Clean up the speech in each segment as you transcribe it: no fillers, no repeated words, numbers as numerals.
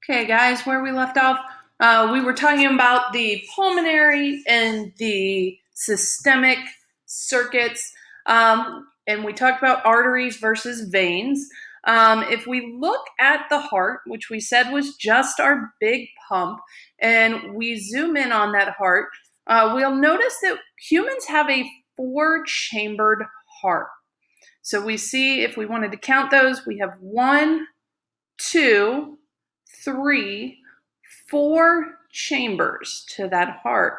Okay, guys, where we left off, we were talking about the pulmonary and the systemic circuits, and we talked about arteries versus veins. If we look at the heart, which we said was just our big pump, and we zoom in on that heart, we'll notice that humans have a four-chambered heart. So we see, if we wanted to count those, we have 1, 2, 3, 4 chambers to that heart.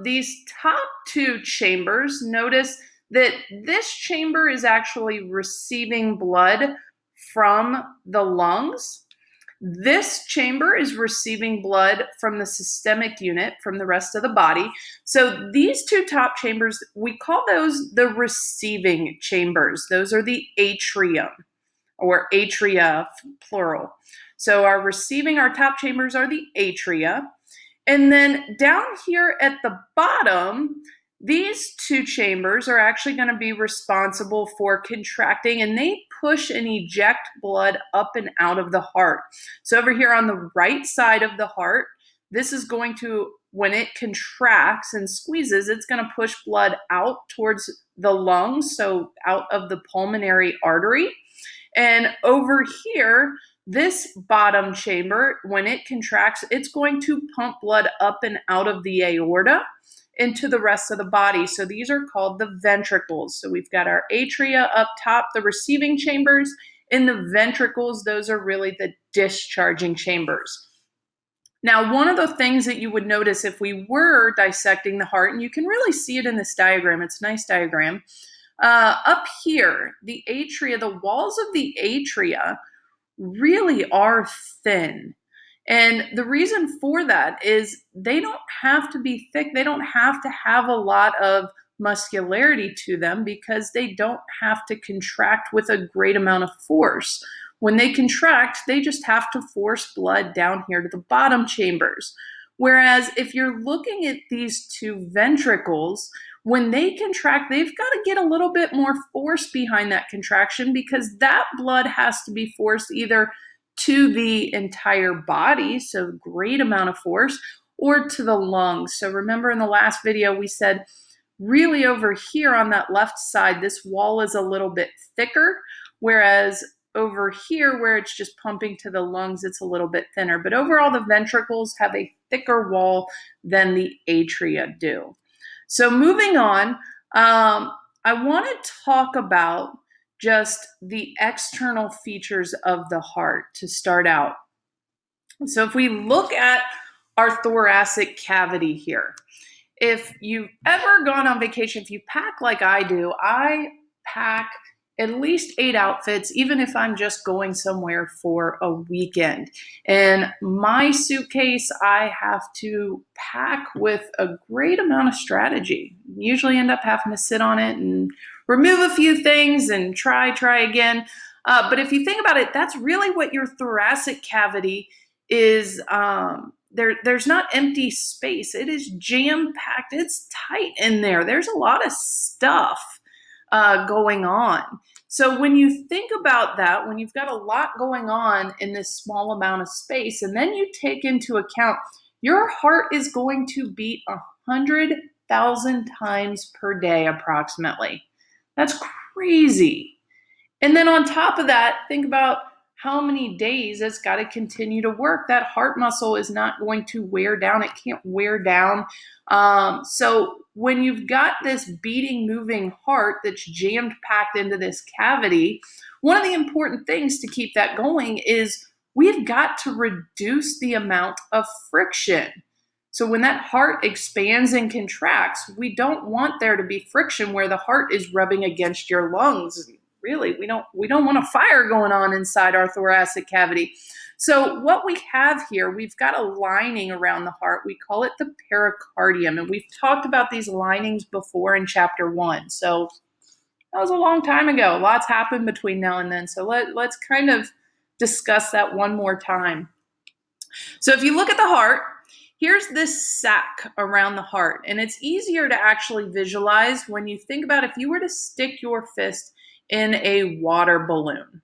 These top two chambers, notice that this chamber is actually receiving blood from the lungs. This chamber is receiving blood from the systemic unit, from the rest of the body. So these two top chambers, we call those the receiving chambers. Those are the atrium, or atria, plural. So our top chambers are the atria. And then down here at the bottom, these two chambers are actually going to be responsible for contracting, and they push and eject blood up and out of the heart. So over here on the right side of the heart, this is going to, when it contracts and squeezes, it's going to push blood out towards the lungs, so out of the pulmonary artery. And over here, this bottom chamber, when it contracts, it's going to pump blood up and out of the aorta into the rest of the body. So these are called the ventricles. So we've got our atria up top, the receiving chambers, and the ventricles, those are really the discharging chambers. Now, one of the things that you would notice if we were dissecting the heart, and you can really see it in this diagram, it's a nice diagram, up here, the atria, the walls of the atria really are thin. And the reason for that is they don't have to be thick. They don't have to have a lot of muscularity to them because they don't have to contract with a great amount of force. When they contract, they just have to force blood down here to the bottom chambers. Whereas if you're looking at these two ventricles, when they contract, they've got to get a little bit more force behind that contraction because that blood has to be forced either to the entire body, so great amount of force, or to the lungs. So remember in the last video we said really over here on that left side, this wall is a little bit thicker, whereas over here where it's just pumping to the lungs, it's a little bit thinner. But overall, the ventricles have a thicker wall than the atria do. So moving on, I want to talk about just the external features of the heart to start out. So if we look at our thoracic cavity here, if you've ever gone on vacation, if you pack like I do, I pack at least 8 outfits, even if I'm just going somewhere for a weekend. And my suitcase, I have to pack with a great amount of strategy. Usually end up having to sit on it and remove a few things and try again. But if you think about it, that's really what your thoracic cavity is. There's not empty space. It is jam-packed. It's tight in there. There's a lot of stuff going on. So when you think about that, when you've got a lot going on in this small amount of space, and then you take into account your heart is going to beat 100,000 times per day approximately. That's crazy. And then on top of that, think about how many days it's got to continue to work. That heart muscle is not going to wear down. It can't wear down. So when you've got this beating, moving heart that's jammed packed into this cavity, one of the important things to keep that going is we've got to reduce the amount of friction. So when that heart expands and contracts, we don't want there to be friction where the heart is rubbing against your lungs. Really, we don't want a fire going on inside our thoracic cavity. So what we have here, we've got a lining around the heart. We call it the pericardium, and we've talked about these linings before in chapter 1. So that was a long time ago. Lots happened between now and then. So let's kind of discuss that one more time. So if you look at the heart, here's this sac around the heart, and it's easier to actually visualize when you think about if you were to stick your fist in a water balloon.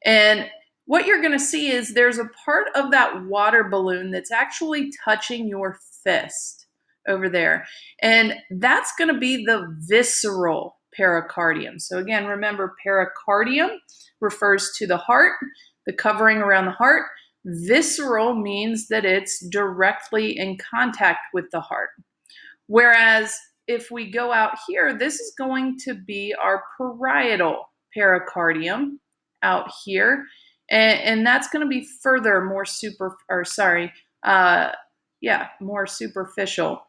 And what you're going to see is there's a part of that water balloon that's actually touching your fist over there. And that's going to be the visceral pericardium. So again, remember, pericardium refers to the heart, the covering around the heart. Visceral means that it's directly in contact with the heart. Whereas if we go out here, this is going to be our parietal pericardium out here. And that's going to be further more more superficial.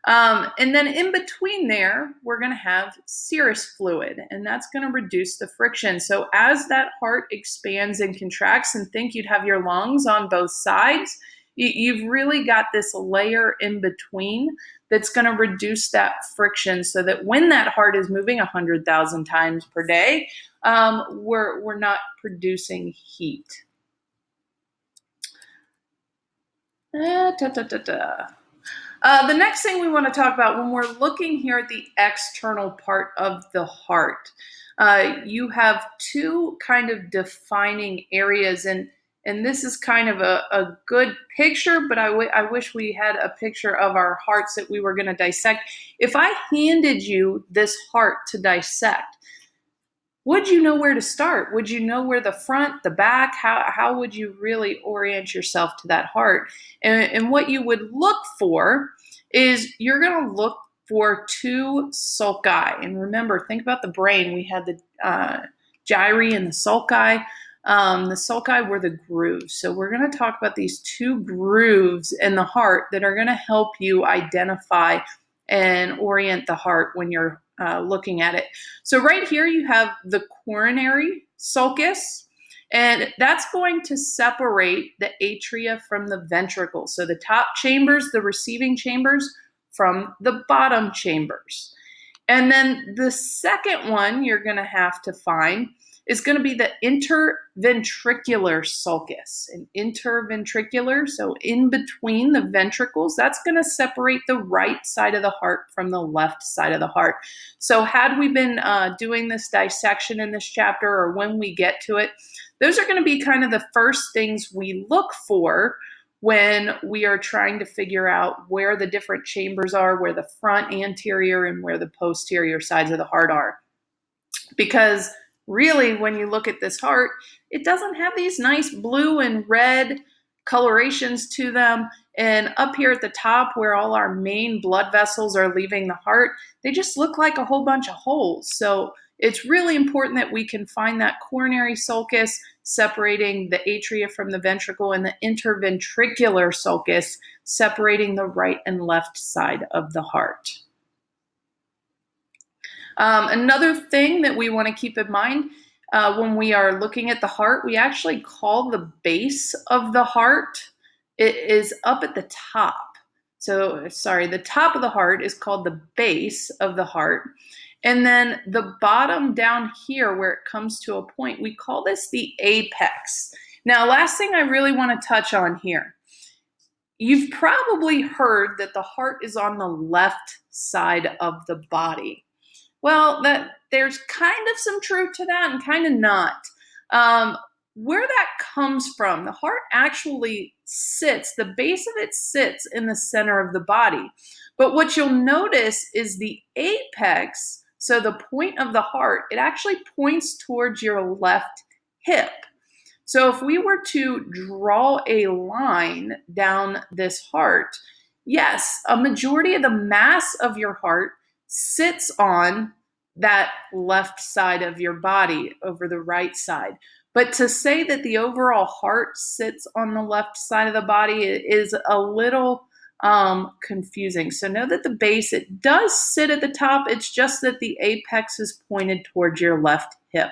And then in between there, we're going to have serous fluid, and that's going to reduce the friction. So as that heart expands and contracts, and think you'd have your lungs on both sides, you've really got this layer in between that's going to reduce that friction so that when that heart is moving 100,000 times per day, we're not producing heat. The next thing we want to talk about when we're looking here at the external part of the heart, you have two kind of defining areas, and this is kind of a good picture, but I wish we had a picture of our hearts that we were going to dissect. If I handed you this heart to dissect, would you know where to start? Would you know where the front, the back, how would you really orient yourself to that heart? And what you would look for is you're going to look for two sulci. And remember, think about the brain. We had the gyri and the sulci. The sulci were the grooves. So we're going to talk about these two grooves in the heart that are going to help you identify and orient the heart when you're looking at it. So right here you have the coronary sulcus, and that's going to separate the atria from the ventricles. So the top chambers, the receiving chambers, from the bottom chambers. And then the second one you're going to have to find is going to be the interventricular sulcus. And interventricular, so in between the ventricles, that's going to separate the right side of the heart from the left side of the heart. So had we been doing this dissection in this chapter, or when we get to it, those are going to be kind of the first things we look for when we are trying to figure out where the different chambers are, where the front, anterior, and where the posterior sides of the heart are. Because really, when you look at this heart, it doesn't have these nice blue and red colorations to them. And up here at the top, where all our main blood vessels are leaving the heart, they just look like a whole bunch of holes. So it's really important that we can find that coronary sulcus separating the atria from the ventricle, and the interventricular sulcus separating the right and left side of the heart. Another thing that we want to keep in mind when we are looking at the heart, we actually call the base of the heart, it is up at the top. So, the top of the heart is called the base of the heart. And then the bottom down here where it comes to a point, we call this the apex. Now, last thing I really want to touch on here. You've probably heard that the heart is on the left side of the body. Well, there's kind of some truth to that and kind of not. Where that comes from, the heart actually sits, the base of it sits in the center of the body. But what you'll notice is the apex, so the point of the heart, it actually points towards your left hip. So if we were to draw a line down this heart, yes, a majority of the mass of your heart sits on that left side of your body over the right side. But to say that the overall heart sits on the left side of the body is a little confusing. So know that the base, it does sit at the top. It's just that the apex is pointed towards your left hip.